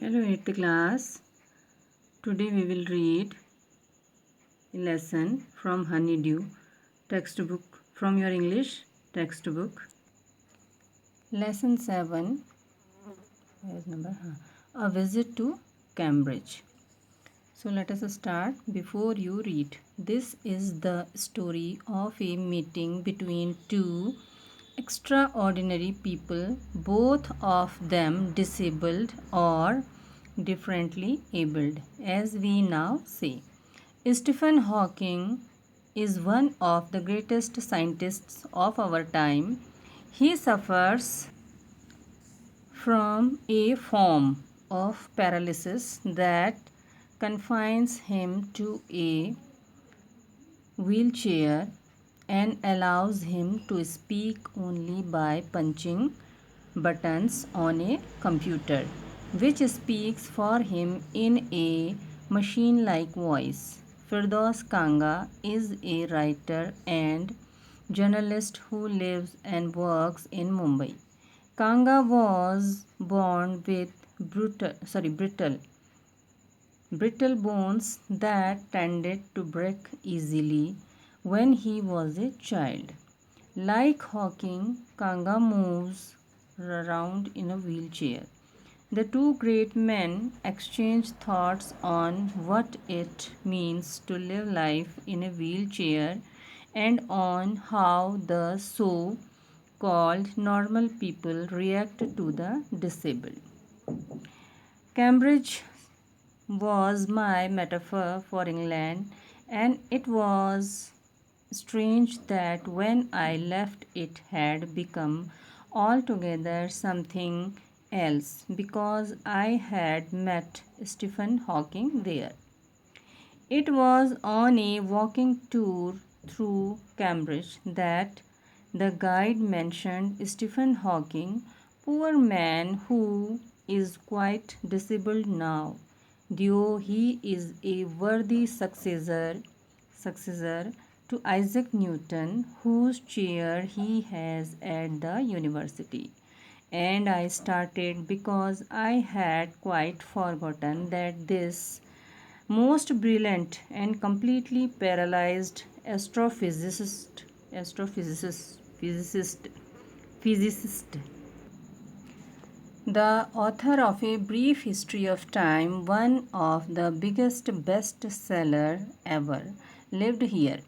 Hello 8th class. Today we will read a lesson from Honeydew textbook from your English textbook. Lesson 7. Where's number? A visit to Cambridge. So let us start. Before you read, this is the story of a meeting between two extraordinary people, both of them disabled or differently abled, as we now say. Stephen Hawking is one of the greatest scientists of our time. He suffers from a form of paralysis that confines him to a wheelchair and allows him to speak only by punching buttons on a computer, which speaks for him in a machine like voice. Firdaus Kanga is a writer and journalist who lives and works in Mumbai. Kanga was born with brittle bones that tended to break easily when he was a child. Like Hawking, Kanga moves around in a wheelchair. The two great men exchange thoughts on what it means to live life in a wheelchair and on how the so called normal people react to the disabled. Cambridge was my metaphor for England, and it was strange that when I left it had become altogether something else because I had met Stephen Hawking there. It was on a walking tour through Cambridge that the guide mentioned Stephen Hawking, poor man who is quite disabled now, though he is a worthy successor to Isaac Newton, whose chair he has at the university. And I started because I had quite forgotten that this most brilliant and completely paralyzed physicist, the author of A Brief History of Time, one of the biggest bestseller ever, lived here.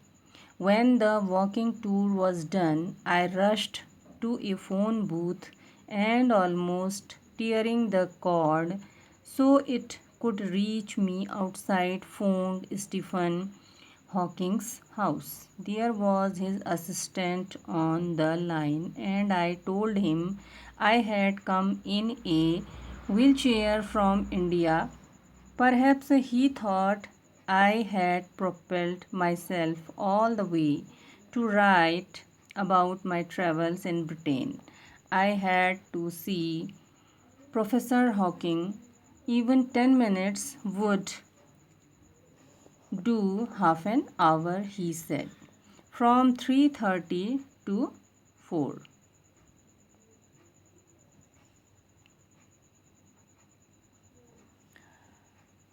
When the walking tour was done, I rushed to a phone booth and almost tearing the cord so it could reach me outside phoned Stephen Hawking's house. There was his assistant on the line, and I told him I had come in a wheelchair from India. Perhaps he thought I had propelled myself all the way to write about my travels in Britain. I had to see Professor Hawking. Even 10 minutes would do half an hour, he said, from 3:30 to 4.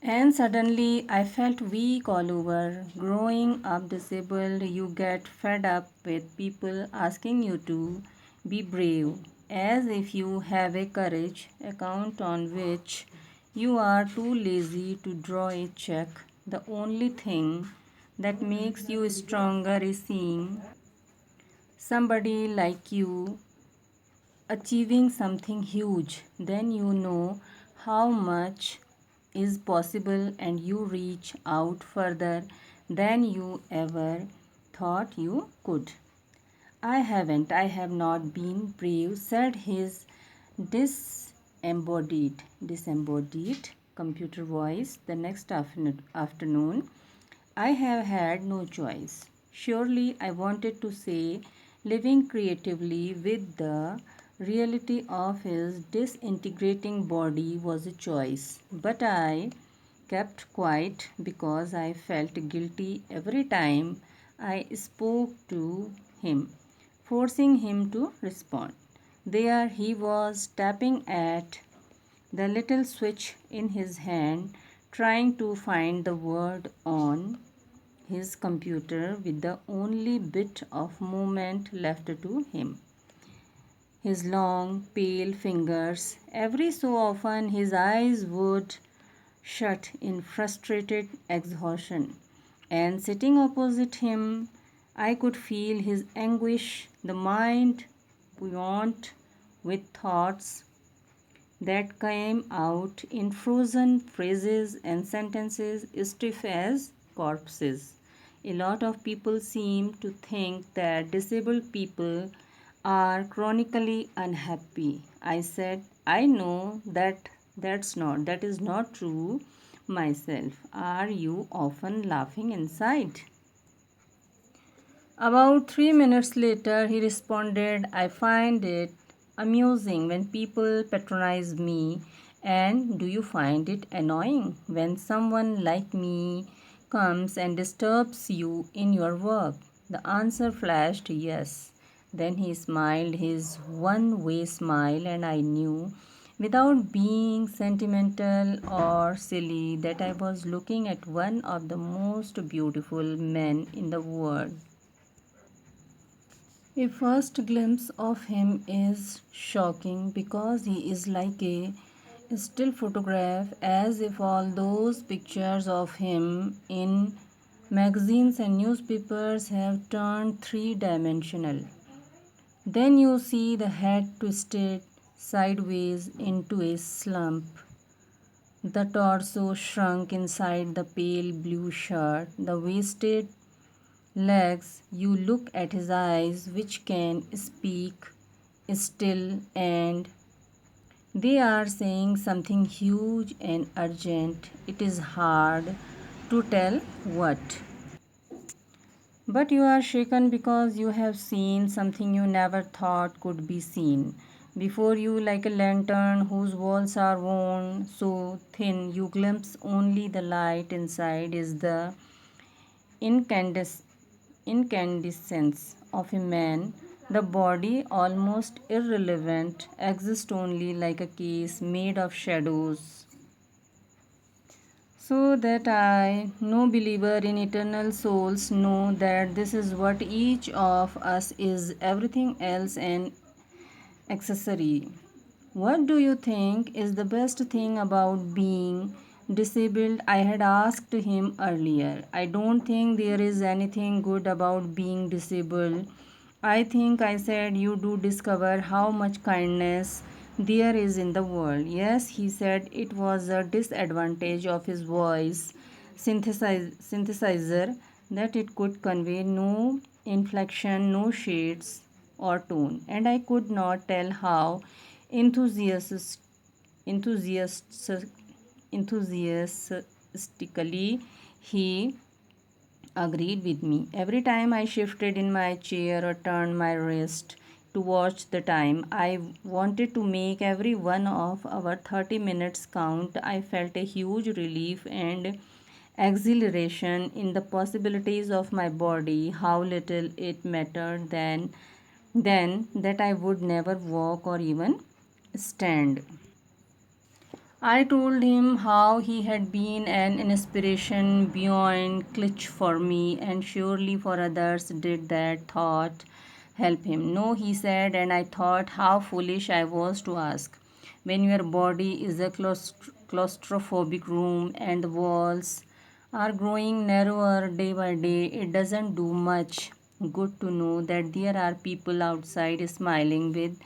And suddenly I felt weak all over. Growing up disabled, you get fed up with people asking you to be brave, as if you have a courage account on which you are too lazy to draw a check. The only thing that makes you stronger is seeing somebody like you achieving something huge. Then you know how much is possible and you reach out further than you ever thought you could. I have not been brave, said his disembodied computer voice the next afternoon. I have had no choice. Surely I wanted to say living creatively with the reality of his disintegrating body was a choice, but I kept quiet because I felt guilty every time I spoke to him, forcing him to respond. There he was tapping at the little switch in his hand, trying to find the word on his computer with the only bit of movement left to him. His long, pale fingers. Every so often, his eyes would shut in frustrated exhaustion, and sitting opposite him, I could feel his anguish, the mind buoyant with thoughts that came out in frozen phrases and sentences stiff as corpses. A lot of people seem to think that disabled people are chronically unhappy. I said, I know that is not true myself. Are you often laughing inside? About 3 minutes later, he responded, I find it amusing when people patronize me. And do you find it annoying when someone like me comes and disturbs you in your work? The answer flashed yes. Then he smiled his one way smile, and I knew, without being sentimental or silly, that I was looking at one of the most beautiful men in the world. A first glimpse of him is shocking because he is like a still photograph, as if all those pictures of him in magazines and newspapers have turned three dimensional. Then you see the head twisted sideways into a slump, the torso shrunk inside the pale blue shirt, the wasted legs. You look at his eyes, which can speak still, and they are saying something huge and urgent. It is hard to tell what. But you are shaken because you have seen something you never thought could be seen. Before you, like a lantern whose walls are worn so thin you glimpse only the light inside, is the incandescent incandescence of a man, the body almost irrelevant, exists only like a case made of shadows. So that I, no believer in eternal souls, know that this is what each of us is, everything else an accessory. What do you think is the best thing about being disabled? I had asked him earlier. I don't think there is anything good about being disabled. I think I said you do discover how much kindness there is in the world. Yes, he said it was a disadvantage of his voice synthesizer that it could convey no inflection, no shades or tone, and I could not tell how enthusiastic, enthusiastic, enthusiastically he agreed with me. Every time I shifted in my chair or turned my wrist to watch the time, I wanted to make every one of our 30 minutes count. I felt a huge relief and exhilaration in the possibilities of my body, how little it mattered then that I would never walk or even stand. I told him how he had been an inspiration beyond clutch for me, and surely for others. Did that thought help him? No, he said, and I thought how foolish I was to ask. When your body is a claustrophobic room and the walls are growing narrower day by day, it doesn't do much good to know that there are people outside smiling with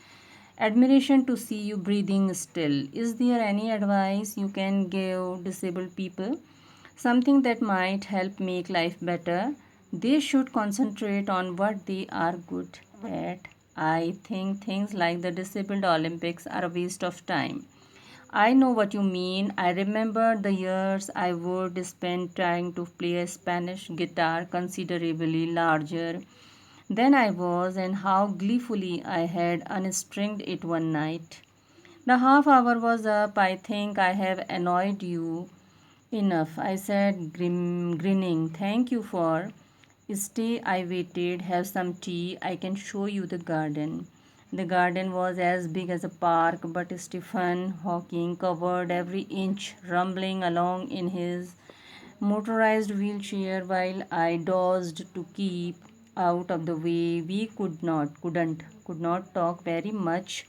admiration to see you breathing still. Is there any advice you can give disabled people? Something that might help make life better? They should concentrate on what they are good at. I think things like the Disabled Olympics are a waste of time. I know what you mean. I remember the years I would spend trying to play a Spanish guitar considerably larger than I was, and how gleefully I had unstringed it one night. The half hour was up. I think I have annoyed you enough, I said, grinning. Thank you for. Stay, I waited. Have some tea. I can show you the garden. The garden was as big as a park, but Stephen Hawking covered every inch, rumbling along in his motorized wheelchair while I dozed to keep out of the way. We could not talk very much.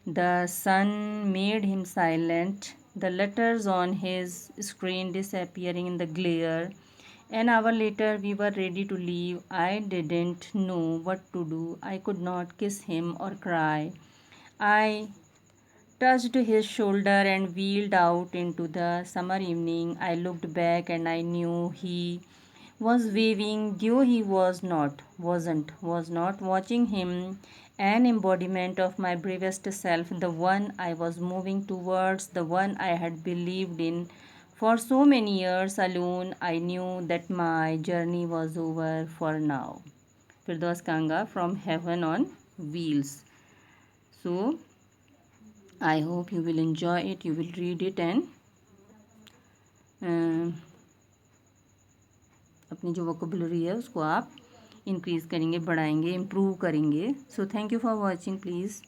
The sun made him silent, the letters on his screen disappearing in the glare. An hour later, we were ready to leave. I didn't know what to do. I could not kiss him or cry. I touched his shoulder and wheeled out into the summer evening. I looked back and I knew he was waving, though he was not watching him, an embodiment of my bravest self, the one I was moving towards, the one I had believed in. For so many years alone, I knew that my journey was over for now. Firdaus Kanga from Heaven on Wheels. So, I hope you will enjoy it, you will read it and अपनी जो vocabulary है उसको आप increase करेंगे, बढ़ाएंगे, improve करेंगे. So thank you for watching. Please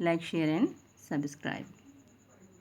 like, share and subscribe.